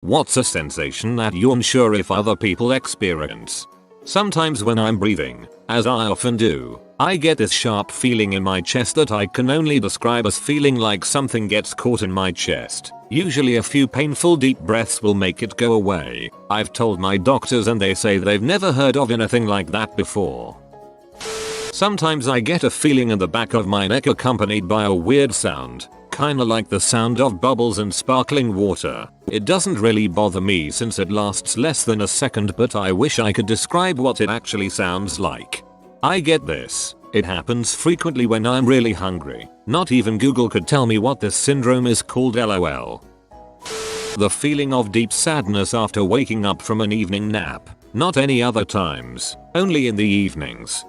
What's a sensation that you're unsure if other people experience? Sometimes when I'm breathing, as I often do, I get this sharp feeling in my chest that I can only describe as feeling like something gets caught in my chest. Usually a few painful deep breaths will make it go away. I've told my doctors and they say they've never heard of anything like that before. Sometimes I get a feeling in the back of my neck accompanied by a weird sound, kinda like the sound of bubbles and sparkling water. It doesn't really bother me since it lasts less than a second, but I wish I could describe what it actually sounds like. I get this. It happens frequently when I'm really hungry. Not even Google could tell me what this syndrome is called, lol. The feeling of deep sadness after waking up from an evening nap. Not any other times, only in the evenings.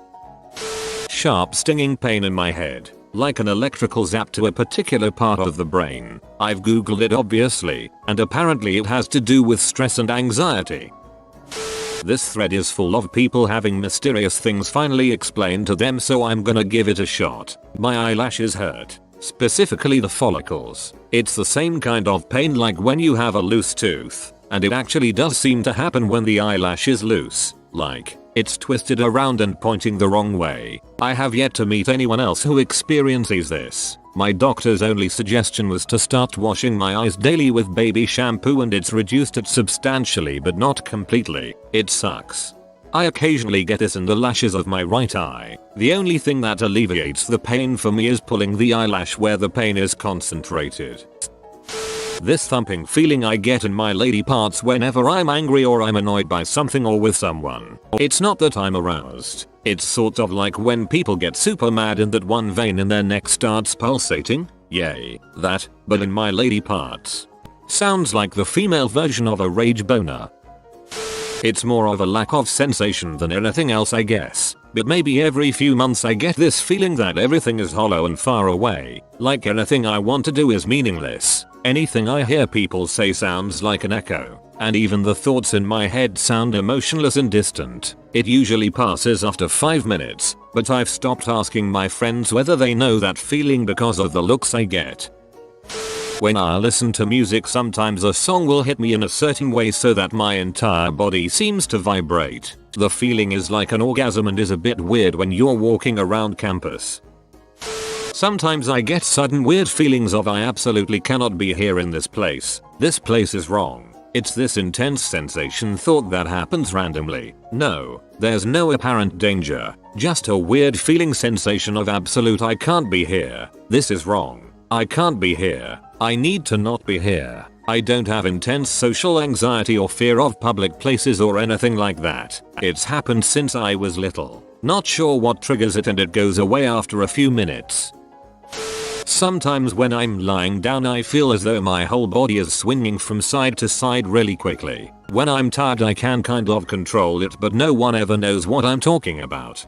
Sharp stinging pain in my head, like an electrical zap to a particular part of the brain. I've googled it obviously, and apparently it has to do with stress and anxiety. This thread is full of people having mysterious things finally explained to them, so I'm gonna give it a shot. My eyelashes hurt, specifically the follicles. It's the same kind of pain like when you have a loose tooth, and it actually does seem to happen when the eyelash is loose, like it's twisted around and pointing the wrong way. I have yet to meet anyone else who experiences this. My doctor's only suggestion was to start washing my eyes daily with baby shampoo, and it's reduced it substantially but not completely. It sucks. I occasionally get this in the lashes of my right eye. The only thing that alleviates the pain for me is pulling the eyelash where the pain is concentrated. This thumping feeling I get in my lady parts whenever I'm angry or I'm annoyed by something or with someone. It's not that I'm aroused. It's sort of like when people get super mad and that one vein in their neck starts pulsating. Yay, that, but in my lady parts. Sounds like the female version of a rage boner. It's more of a lack of sensation than anything else, I guess. But maybe every few months I get this feeling that everything is hollow and far away. Like anything I want to do is meaningless. Anything I hear people say sounds like an echo. And even the thoughts in my head sound emotionless and distant. It usually passes after 5 minutes, but I've stopped asking my friends whether they know that feeling because of the looks I get. When I listen to music, sometimes a song will hit me in a certain way so that my entire body seems to vibrate. The feeling is like an orgasm and is a bit weird when you're walking around campus. Sometimes I get sudden weird feelings of I absolutely cannot be here in this place. This place is wrong. It's this intense sensation thought that happens randomly. No, there's no apparent danger. Just a weird feeling sensation of absolute I can't be here. This is wrong. I can't be here. I need to not be here. I don't have intense social anxiety or fear of public places or anything like that. It's happened since I was little. Not sure what triggers it, and it goes away after a few minutes. Sometimes when I'm lying down I feel as though my whole body is swinging from side to side really quickly. When I'm tired I can kind of control it, but no one ever knows what I'm talking about.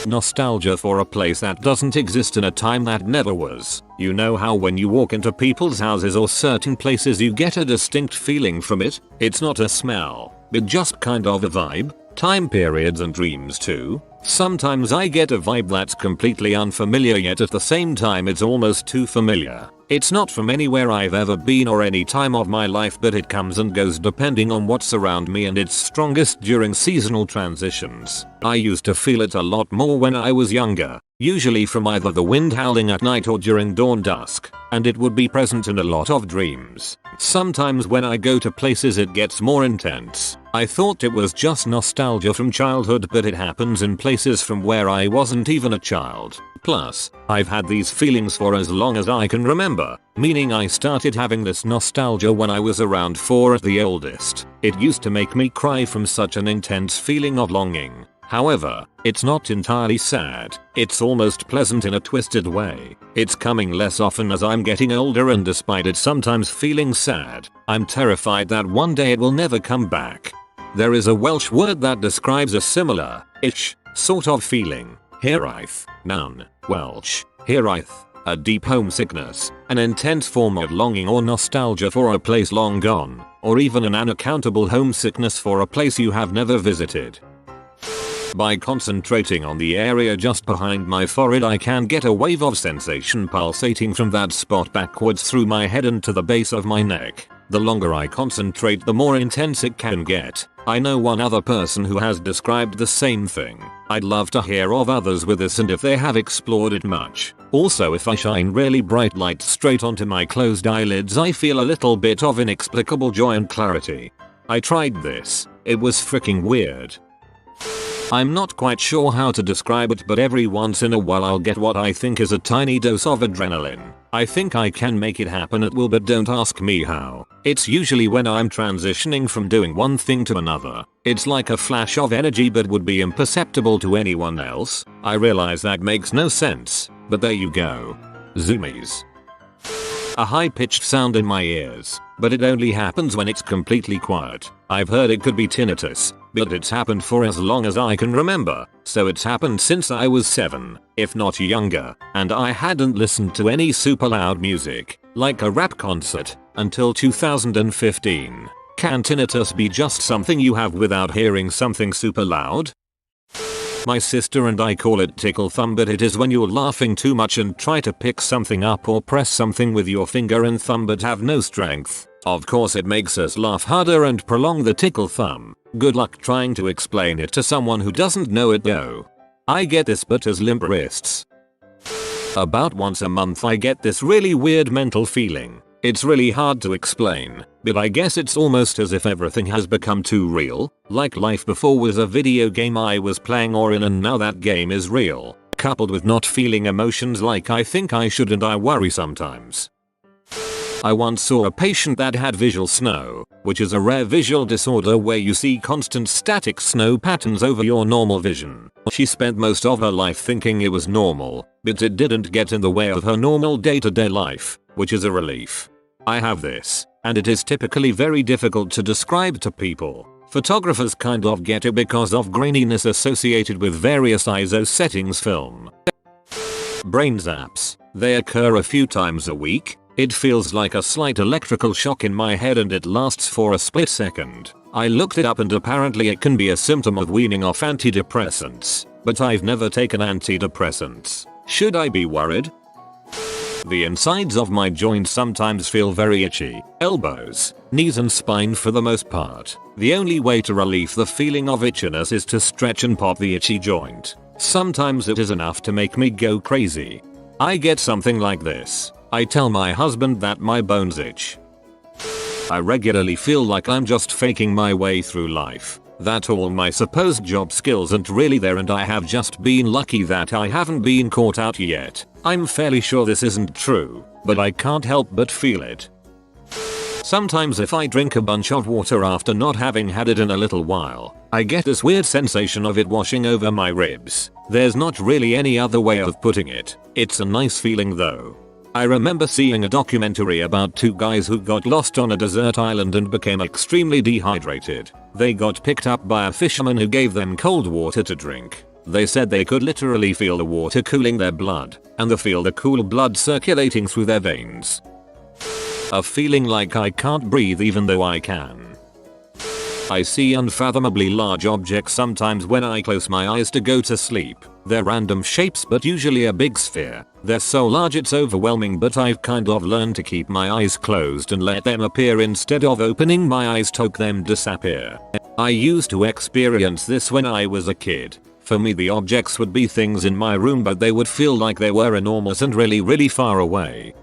Nostalgia for a place that doesn't exist in a time that never was. You know how when you walk into people's houses or certain places you get a distinct feeling from it? It's not a smell, but just kind of a vibe. Time periods and dreams too. Sometimes I get a vibe that's completely unfamiliar, yet at the same time it's almost too familiar. It's not from anywhere I've ever been or any time of my life, but it comes and goes depending on what's around me, and it's strongest during seasonal transitions. I used to feel it a lot more when I was younger, usually from either the wind howling at night or during dawn dusk, and it would be present in a lot of dreams. Sometimes when I go to places it gets more intense. I thought it was just nostalgia from childhood, but it happens in places from where I wasn't even a child. Plus, I've had these feelings for as long as I can remember, meaning I started having this nostalgia when I was around 4 at the oldest. It used to make me cry from such an intense feeling of longing. However, it's not entirely sad. It's almost pleasant in a twisted way. It's coming less often as I'm getting older, and despite it sometimes feeling sad, I'm terrified that one day it will never come back. There is a Welsh word that describes a similar-ish sort of feeling. Hiraeth, noun, Welsh, hiraeth, a deep homesickness, an intense form of longing or nostalgia for a place long gone, or even an unaccountable homesickness for a place you have never visited. By concentrating on the area just behind my forehead I can get a wave of sensation pulsating from that spot backwards through my head and to the base of my neck. The longer I concentrate, the more intense it can get. I know one other person who has described the same thing. I'd love to hear of others with this and if they have explored it much. Also, if I shine really bright light straight onto my closed eyelids, I feel a little bit of inexplicable joy and clarity. I tried this. It was freaking weird. I'm not quite sure how to describe it, but every once in a while I'll get what I think is a tiny dose of adrenaline. I think I can make it happen at will, but don't ask me how. It's usually when I'm transitioning from doing one thing to another. It's like a flash of energy but would be imperceptible to anyone else. I realize that makes no sense, but there you go. Zoomies. A high-pitched sound in my ears, but it only happens when it's completely quiet. I've heard it could be tinnitus, but it's happened for as long as I can remember, so it's happened since I was 7, if not younger, and I hadn't listened to any super loud music, like a rap concert, until 2015. Can tinnitus be just something you have without hearing something super loud? My sister and I call it tickle thumb, but it is when you're laughing too much and try to pick something up or press something with your finger and thumb but have no strength. Of course it makes us laugh harder and prolong the tickle thumb. Good luck trying to explain it to someone who doesn't know it though. I get this but as limp wrists. About once a month I get this really weird mental feeling. It's really hard to explain, but I guess it's almost as if everything has become too real, like life before was a video game I was playing or in and now that game is real, coupled with not feeling emotions like I think I should and I worry sometimes. I once saw a patient that had visual snow, which is a rare visual disorder where you see constant static snow patterns over your normal vision. She spent most of her life thinking it was normal, but it didn't get in the way of her normal day-to-day life, which is a relief. I have this, and it is typically very difficult to describe to people. Photographers kind of get it because of graininess associated with various ISO settings film. Brain zaps. They occur a few times a week. It feels like a slight electrical shock in my head and it lasts for a split second. I looked it up and apparently it can be a symptom of weaning off antidepressants, but I've never taken antidepressants. Should I be worried? The insides of my joints sometimes feel very itchy. Elbows, knees and spine for the most part. The only way to relieve the feeling of itchiness is to stretch and pop the itchy joint. Sometimes it is enough to make me go crazy. I get something like this. I tell my husband that my bones itch. I regularly feel like I'm just faking my way through life. That all my supposed job skills aren't really there and I have just been lucky that I haven't been caught out yet. I'm fairly sure this isn't true, but I can't help but feel it. Sometimes if I drink a bunch of water after not having had it in a little while, I get this weird sensation of it washing over my ribs. There's not really any other way of putting it. It's a nice feeling though. I remember seeing a documentary about two guys who got lost on a desert island and became extremely dehydrated. They got picked up by a fisherman who gave them cold water to drink. They said they could literally feel the water cooling their blood, and feel the cool blood circulating through their veins. A feeling like I can't breathe even though I can. I see unfathomably large objects sometimes when I close my eyes to go to sleep. They're random shapes but usually a big sphere. They're so large it's overwhelming, but I've kind of learned to keep my eyes closed and let them appear instead of opening my eyes to make them disappear. I used to experience this when I was a kid. For me the objects would be things in my room but they would feel like they were enormous and really far away.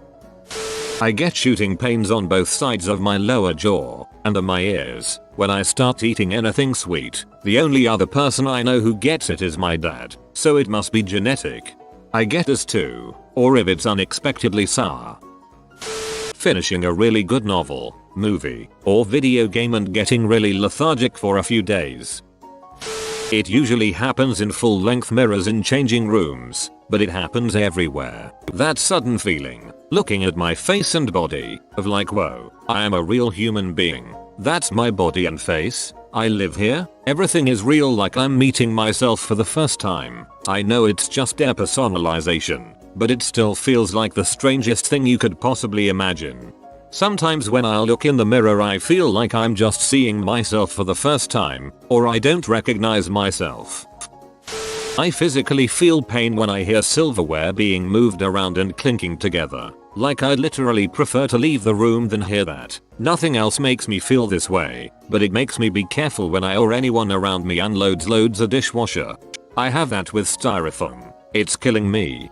I get shooting pains on both sides of my lower jaw, under my ears, when I start eating anything sweet. The only other person I know who gets it is my dad, so it must be genetic. I get this too, or if it's unexpectedly sour. Finishing a really good novel, movie, or video game and getting really lethargic for a few days. It usually happens in full-length mirrors in changing rooms, but it happens everywhere. That sudden feeling, looking at my face and body, of like whoa, I am a real human being. That's my body and face. I live here. Everything is real, like I'm meeting myself for the first time. I know it's just depersonalization, but it still feels like the strangest thing you could possibly imagine. Sometimes when I look in the mirror I feel like I'm just seeing myself for the first time, or I don't recognize myself. I physically feel pain when I hear silverware being moved around and clinking together. Like I'd literally prefer to leave the room than hear that. Nothing else makes me feel this way, but it makes me be careful when I or anyone around me unloads loads a dishwasher. I have that with styrofoam. It's killing me.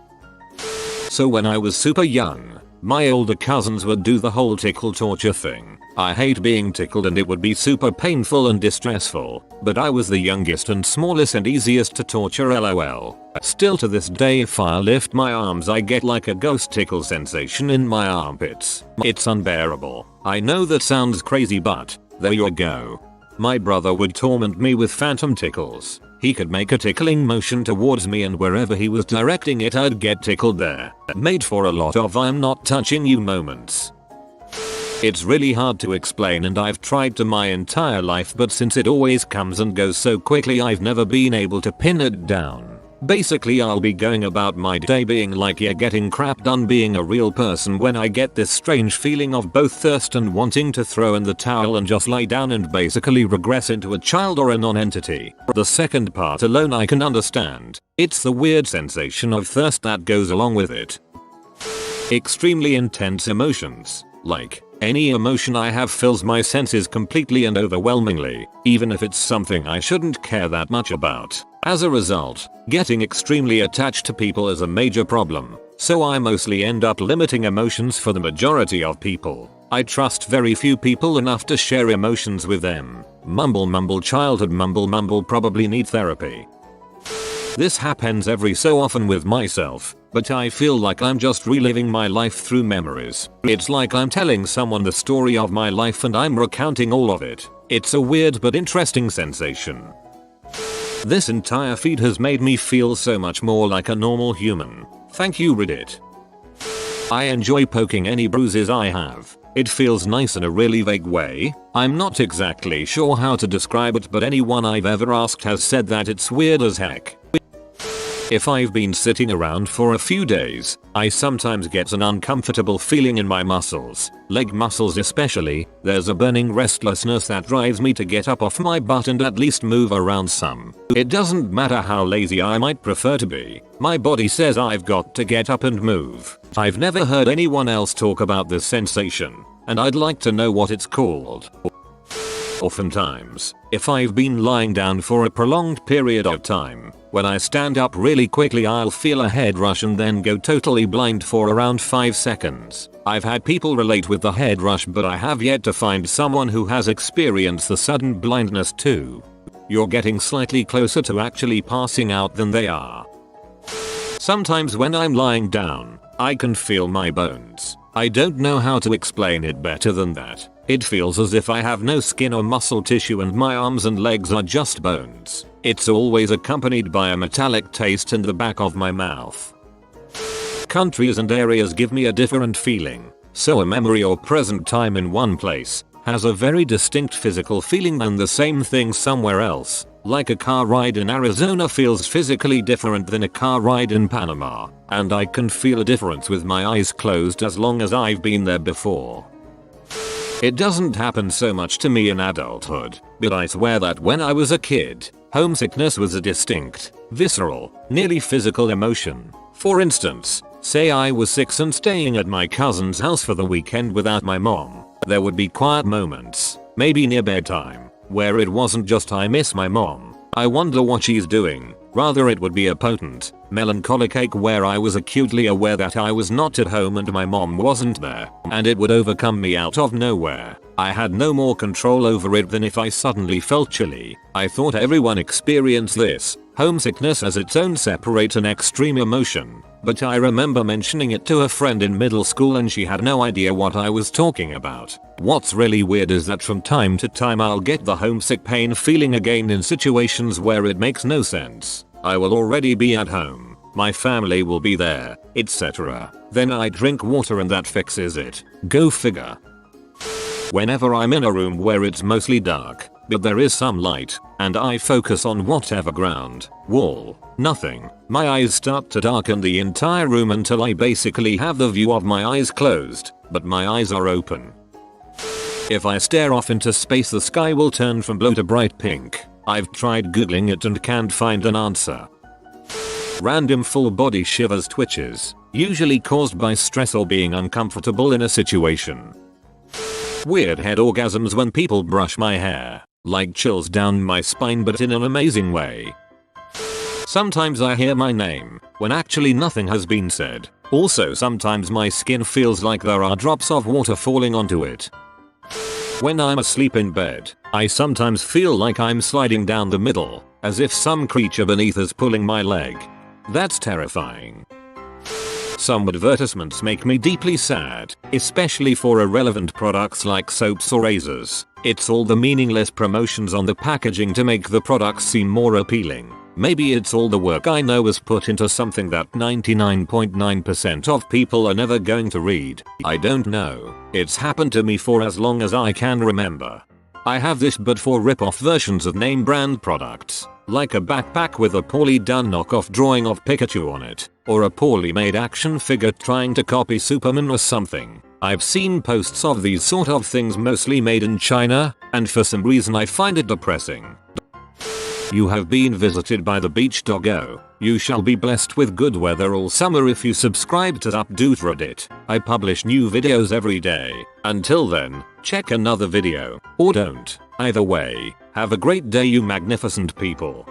So when I was super young, my older cousins would do the whole tickle torture thing. I hate being tickled and it would be super painful and distressful, but I was the youngest and smallest and easiest to torture, lol. Still to this day if I lift my arms I get like a ghost tickle sensation in my armpits. It's unbearable. I know that sounds crazy, but there you go. My brother would torment me with phantom tickles. He could make a tickling motion towards me and wherever he was directing it I'd get tickled there. Made for a lot of I'm not touching you moments. It's really hard to explain and I've tried to my entire life, but since it always comes and goes so quickly I've never been able to pin it down. Basically I'll be going about my day being like, yeah, getting crap done, being a real person, when I get this strange feeling of both thirst and wanting to throw in the towel and just lie down and basically regress into a child or a non-entity. The second part alone I can understand. It's the weird sensation of thirst that goes along with it. Extremely intense emotions. Like, any emotion I have fills my senses completely and overwhelmingly, even if it's something I shouldn't care that much about. As a result, getting extremely attached to people is a major problem, so I mostly end up limiting emotions for the majority of people. I trust very few people enough to share emotions with them. Mumble childhood mumble probably need therapy. This happens every so often with myself, but I feel like I'm just reliving my life through memories. It's like I'm telling someone the story of my life and I'm recounting all of it. It's a weird but interesting sensation. This entire feed has made me feel so much more like a normal human. Thank you, Reddit. I enjoy poking any bruises I have. It feels nice in a really vague way. I'm not exactly sure how to describe it, but anyone I've ever asked has said that it's weird as heck. If I've been sitting around for a few days, I sometimes get an uncomfortable feeling in my muscles, leg muscles especially. There's a burning restlessness that drives me to get up off my butt and at least move around some. It doesn't matter how lazy I might prefer to be, my body says I've got to get up and move. I've never heard anyone else talk about this sensation, and I'd like to know what it's called. Oftentimes, if I've been lying down for a prolonged period of time, when I stand up really quickly I'll feel a head rush and then go totally blind for around 5 seconds. I've had people relate with the head rush, but I have yet to find someone who has experienced the sudden blindness too. You're getting slightly closer to actually passing out than they are. Sometimes when I'm lying down, I can feel my bones. I don't know how to explain it better than that. It feels as if I have no skin or muscle tissue and my arms and legs are just bones. It's always accompanied by a metallic taste in the back of my mouth. Countries and areas give me a different feeling, so a memory or present time in one place has a very distinct physical feeling than the same thing somewhere else. Like a car ride in Arizona feels physically different than a car ride in Panama, and I can feel a difference with my eyes closed as long as I've been there before. It doesn't happen so much to me in adulthood, but I swear that when I was a kid, homesickness was a distinct, visceral, nearly physical emotion. For instance, say I was 6 and staying at my cousin's house for the weekend without my mom. There would be quiet moments, maybe near bedtime, where it wasn't just I miss my mom, I wonder what she's doing. Rather it would be a potent, melancholic ache where I was acutely aware that I was not at home and my mom wasn't there, and it would overcome me out of nowhere. I had no more control over it than if I suddenly felt chilly. I thought everyone experienced this. Homesickness as its own separate and extreme emotion, but I remember mentioning it to a friend in middle school and she had no idea what I was talking about. What's really weird is that from time to time I'll get the homesick pain feeling again in situations where it makes no sense. I will already be at home, my family will be there, etc. Then I drink water and that fixes it. Go figure. Whenever I'm in a room where it's mostly dark, but there is some light, and I focus on whatever ground, wall, nothing, my eyes start to darken the entire room until I basically have the view of my eyes closed, but my eyes are open. If I stare off into space the sky will turn from blue to bright pink. I've tried googling it and can't find an answer. Random full body shivers, twitches, usually caused by stress or being uncomfortable in a situation. Weird head orgasms when people brush my hair, like chills down my spine but in an amazing way. Sometimes I hear my name, when actually nothing has been said. Also sometimes my skin feels like there are drops of water falling onto it. When I'm asleep in bed, I sometimes feel like I'm sliding down the middle, as if some creature beneath is pulling my leg. That's terrifying. Some advertisements make me deeply sad, especially for irrelevant products like soaps or razors. It's all the meaningless promotions on the packaging to make the products seem more appealing. Maybe it's all the work I know is put into something that 99.9% of people are never going to read. I don't know. It's happened to me for as long as I can remember. I have this but for rip-off versions of name brand products, like a backpack with a poorly done knockoff drawing of Pikachu on it, or a poorly made action figure trying to copy Superman or something. I've seen posts of these sort of things mostly made in China, and for some reason I find it depressing. You have been visited by the beach doggo. You shall be blessed with good weather all summer if you subscribe to Updoot Reddit. I publish new videos every day. Until then, check another video, or don't. Either way, have a great day you magnificent people.